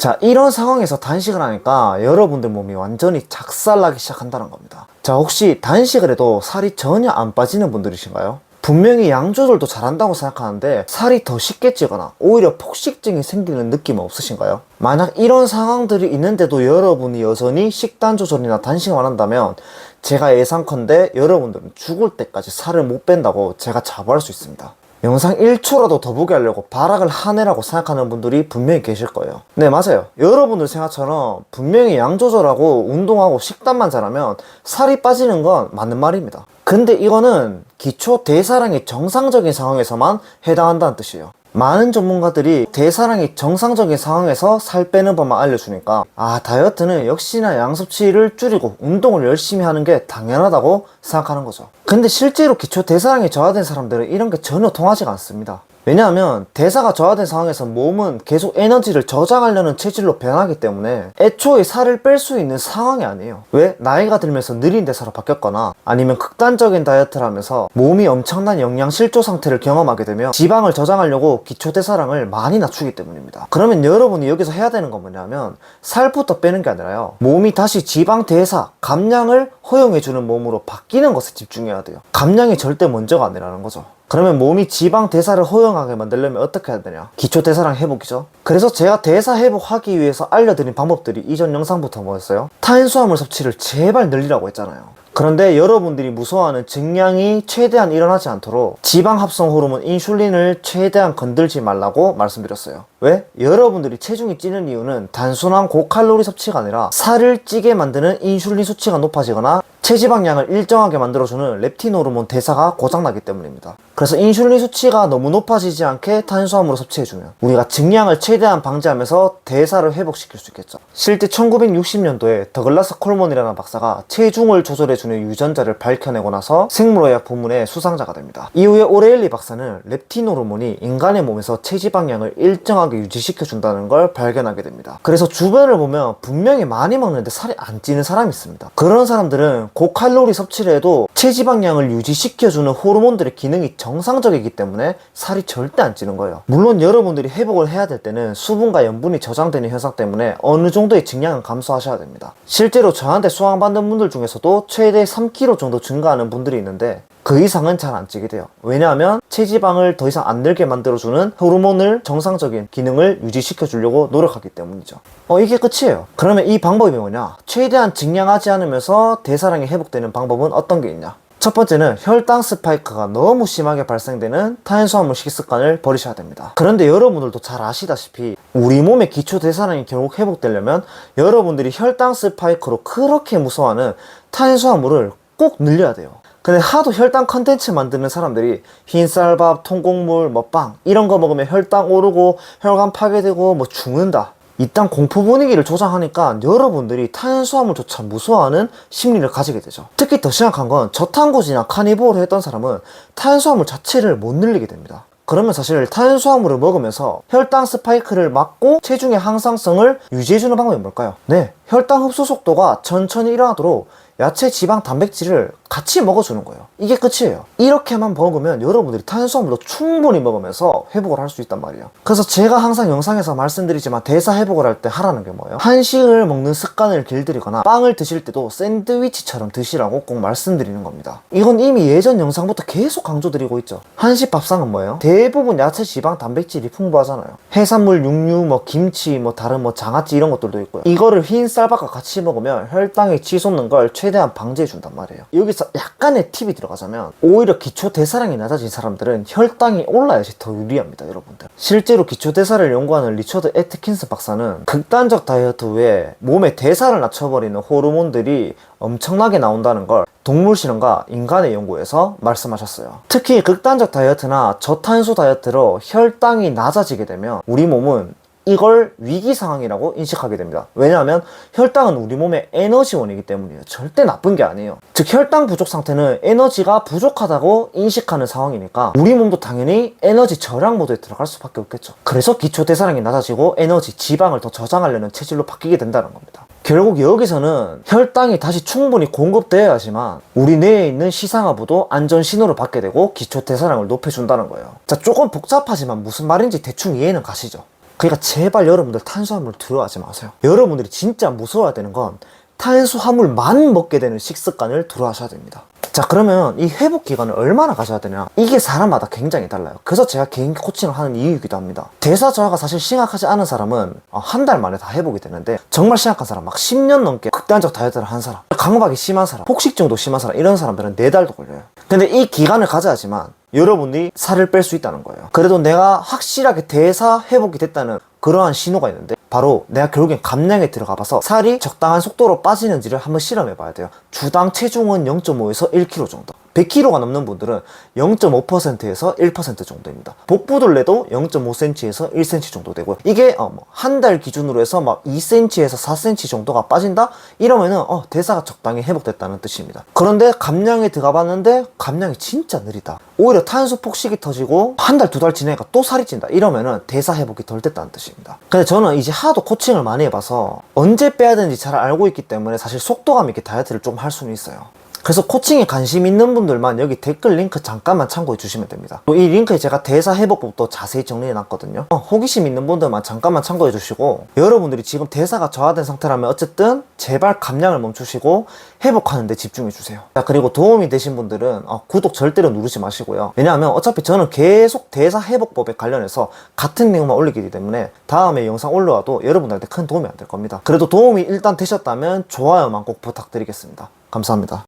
자, 이런 상황에서 단식을 하니까 여러분들 몸이 완전히 작살나기 시작한다는 겁니다. 자, 혹시 단식을 해도 살이 전혀 안 빠지는 분들이신가요? 분명히 양 조절도 잘한다고 생각하는데 살이 더 쉽게 찌거나 오히려 폭식증이 생기는 느낌은 없으신가요? 만약 이런 상황들이 있는데도 여러분이 여전히 식단 조절이나 단식만 한다면 제가 예상컨대 여러분들은 죽을 때까지 살을 못 뺀다고 제가 자부할 수 있습니다. 영상 1초라도 더 보게 하려고 발악을 하네라고 생각하는 분들이 분명히 계실 거예요. 네, 맞아요. 여러분들 생각처럼 분명히 양 조절하고 운동하고 식단만 잘하면 살이 빠지는 건 맞는 말입니다. 근데 이거는 기초 대사량이 정상적인 상황에서만 해당한다는 뜻이에요. 많은 전문가들이 대사량이 정상적인 상황에서 살 빼는 법만 알려주니까 다이어트는 역시나 양 섭취를 줄이고 운동을 열심히 하는 게 당연하다고 생각하는 거죠. 근데 실제로 기초 대사량이 저하된 사람들은 이런 게 전혀 통하지가 않습니다. 왜냐하면 대사가 저하된 상황에서 몸은 계속 에너지를 저장하려는 체질로 변하기 때문에 애초에 살을 뺄 수 있는 상황이 아니에요. 왜? 나이가 들면서 느린 대사로 바뀌었거나 아니면 극단적인 다이어트를 하면서 몸이 엄청난 영양 실조 상태를 경험하게 되면 지방을 저장하려고 기초 대사량을 많이 낮추기 때문입니다. 그러면 여러분이 여기서 해야 되는 건 뭐냐면 살부터 빼는 게 아니라요, 몸이 다시 지방 대사, 감량을 허용해주는 몸으로 바뀌는 것에 집중해야 돼요. 감량이 절대 먼저가 아니라는 거죠. 그러면 몸이 지방 대사를 허용하게 만들려면 어떻게 해야 되냐? 기초 대사량 회복이죠. 그래서 제가 대사 회복하기 위해서 알려드린 방법들이 이전 영상부터 뭐였어요? 탄수화물 섭취를 제발 늘리라고 했잖아요. 그런데 여러분들이 무서워하는 증량이 최대한 일어나지 않도록 지방 합성 호르몬 인슐린을 최대한 건들지 말라고 말씀드렸어요. 왜? 여러분들이 체중이 찌는 이유는 단순한 고칼로리 섭취가 아니라 살을 찌게 만드는 인슐린 수치가 높아지거나 체지방량을 일정하게 만들어주는 렙틴 호르몬 대사가 고장나기 때문입니다. 그래서 인슐린 수치가 너무 높아지지 않게 탄수화물을 섭취해주면 우리가 증량을 최대한 방지하면서 대사를 회복시킬 수 있겠죠. 실제 1960년도에 더글라스 콜먼이라는 박사가 체중을 조절해주는 유전자를 밝혀내고 나서 생물의학 부문의 수상자가 됩니다. 이후에 오레일리 박사는 렙틴 호르몬이 인간의 몸에서 체지방량을 일정하게 유지시켜준다는 걸 발견하게 됩니다. 그래서 주변을 보면 분명히 많이 먹는데 살이 안 찌는 사람이 있습니다. 그런 사람들은 고칼로리 섭취를 해도 체지방량을 유지시켜주는 호르몬들의 기능이 정상적이기 때문에 살이 절대 안 찌는 거예요. 물론 여러분들이 회복을 해야 될 때는 수분과 염분이 저장되는 현상 때문에 어느 정도의 증량은 감소하셔야 됩니다. 실제로 저한테 수강받는 분들 중에서도 최대 3kg 정도 증가하는 분들이 있는데 그 이상은 잘 안 찌게 돼요. 왜냐하면 체지방을 더 이상 안 늘게 만들어주는 호르몬을 정상적인 기능을 유지시켜 주려고 노력하기 때문이죠. 이게 끝이에요. 그러면 이 방법이 뭐냐? 최대한 증량하지 않으면서 대사량이 회복되는 방법은 어떤 게 있냐? 첫 번째는 혈당 스파이크가 너무 심하게 발생되는 탄수화물 식습관을 버리셔야 됩니다. 그런데 여러분들도 잘 아시다시피 우리 몸의 기초 대사량이 결국 회복되려면 여러분들이 혈당 스파이크로 그렇게 무서워하는 탄수화물을 꼭 늘려야 돼요. 근데 하도 혈당 컨텐츠 만드는 사람들이 흰쌀밥, 통곡물, 빵 이런 거 먹으면 혈당 오르고 혈관 파괴되고 죽는다, 이딴 공포 분위기를 조장하니까 여러분들이 탄수화물조차 무서워하는 심리를 가지게 되죠. 특히 더 심각한 건 저탄고지나 카니보어를 했던 사람은 탄수화물 자체를 못 늘리게 됩니다. 그러면 사실 탄수화물을 먹으면서 혈당 스파이크를 막고 체중의 항상성을 유지해주는 방법이 뭘까요? 네, 혈당 흡수 속도가 천천히 일어나도록 야채, 지방, 단백질을 같이 먹어주는 거예요. 이게 끝이에요. 이렇게만 먹으면 여러분들이 탄수화물도 충분히 먹으면서 회복을 할 수 있단 말이에요. 그래서 제가 항상 영상에서 말씀드리지만 대사 회복을 할 때 하라는 게 뭐예요? 한식을 먹는 습관을 길들이거나 빵을 드실 때도 샌드위치처럼 드시라고 꼭 말씀드리는 겁니다. 이건 이미 예전 영상부터 계속 강조드리고 있죠. 한식 밥상은 뭐예요? 대부분 야채, 지방, 단백질이 풍부하잖아요. 해산물, 육류, 김치, 다른 장아찌 이런 것들도 있고요. 이거를 흰 쌀밥과 같이 먹으면 혈당이 치솟는 걸 최대한 방지해준단 말이에요. 여기서 약간의 팁이 들어가자면 오히려 기초 대사량이 낮아진 사람들은 혈당이 올라야지 더 유리합니다, 여러분들. 실제로 기초 대사를 연구하는 리처드 애트킨스 박사는 극단적 다이어트 후에 몸의 대사를 낮춰버리는 호르몬들이 엄청나게 나온다는 걸 동물 실험과 인간의 연구에서 말씀하셨어요. 특히 극단적 다이어트나 저탄수 다이어트로 혈당이 낮아지게 되면 우리 몸은 이걸 위기 상황이라고 인식하게 됩니다. 왜냐하면 혈당은 우리 몸의 에너지원이기 때문이에요. 절대 나쁜 게 아니에요. 즉 혈당 부족 상태는 에너지가 부족하다고 인식하는 상황이니까 우리 몸도 당연히 에너지 저장 모드에 들어갈 수밖에 없겠죠. 그래서 기초 대사량이 낮아지고 에너지, 지방을 더 저장하려는 체질로 바뀌게 된다는 겁니다. 결국 여기서는 혈당이 다시 충분히 공급되어야지만 우리 뇌에 있는 시상하부도 안전 신호를 받게 되고 기초 대사량을 높여준다는 거예요. 자, 조금 복잡하지만 무슨 말인지 대충 이해는 가시죠? 그러니까 제발 여러분들 탄수화물 두려워하지 마세요. 여러분들이 진짜 무서워야 되는 건 탄수화물만 먹게 되는 식습관을 두려워하셔야 됩니다. 자, 그러면 이 회복 기간을 얼마나 가셔야 되냐? 이게 사람마다 굉장히 달라요. 그래서 제가 개인 코칭을 하는 이유이기도 합니다. 대사 저하가 사실 심각하지 않은 사람은 한 달 만에 다 회복이 되는데, 정말 심각한 사람, 막 10년 넘게 극단적 다이어트를 한 사람, 강박이 심한 사람, 폭식증도 심한 사람, 이런 사람들은 4달도 걸려요. 근데 이 기간을 가져야지만 여러분이 살을 뺄 수 있다는 거예요. 그래도 내가 확실하게 대사 회복이 됐다는 그러한 신호가 있는데, 바로 내가 결국엔 감량에 들어가 봐서 살이 적당한 속도로 빠지는지를 한번 실험해 봐야 돼요. 주당 체중은 0.5에서 1kg 정도. 100kg가 넘는 분들은 0.5%에서 1% 정도입니다. 복부둘레도 0.5cm에서 1cm 정도 되고요. 이게 한 달 기준으로 해서 막 2cm에서 4cm 정도가 빠진다? 이러면은 대사가 적당히 회복됐다는 뜻입니다. 그런데 감량에 들어가 봤는데 감량이 진짜 느리다. 오히려 탄수 폭식이 터지고 한 달, 2달 지나니까 또 살이 찐다. 이러면은 대사 회복이 덜 됐다는 뜻입니다. 근데 저는 이제 하도 코칭을 많이 해봐서 언제 빼야 되는지 잘 알고 있기 때문에 사실 속도감 있게 다이어트를 좀 할 수는 있어요. 그래서 코칭에 관심 있는 분들만 여기 댓글 링크 잠깐만 참고해 주시면 됩니다. 이 링크에 제가 대사 회복법도 자세히 정리해 놨거든요. 호기심 있는 분들만 잠깐만 참고해 주시고, 여러분들이 지금 대사가 저하된 상태라면 어쨌든 제발 감량을 멈추시고 회복하는 데 집중해 주세요. 자, 그리고 도움이 되신 분들은 구독 절대로 누르지 마시고요. 왜냐하면 어차피 저는 계속 대사 회복법에 관련해서 같은 내용만 올리기 때문에 다음에 영상 올라와도 여러분들한테 큰 도움이 안 될 겁니다. 그래도 도움이 일단 되셨다면 좋아요만 꼭 부탁드리겠습니다. 감사합니다.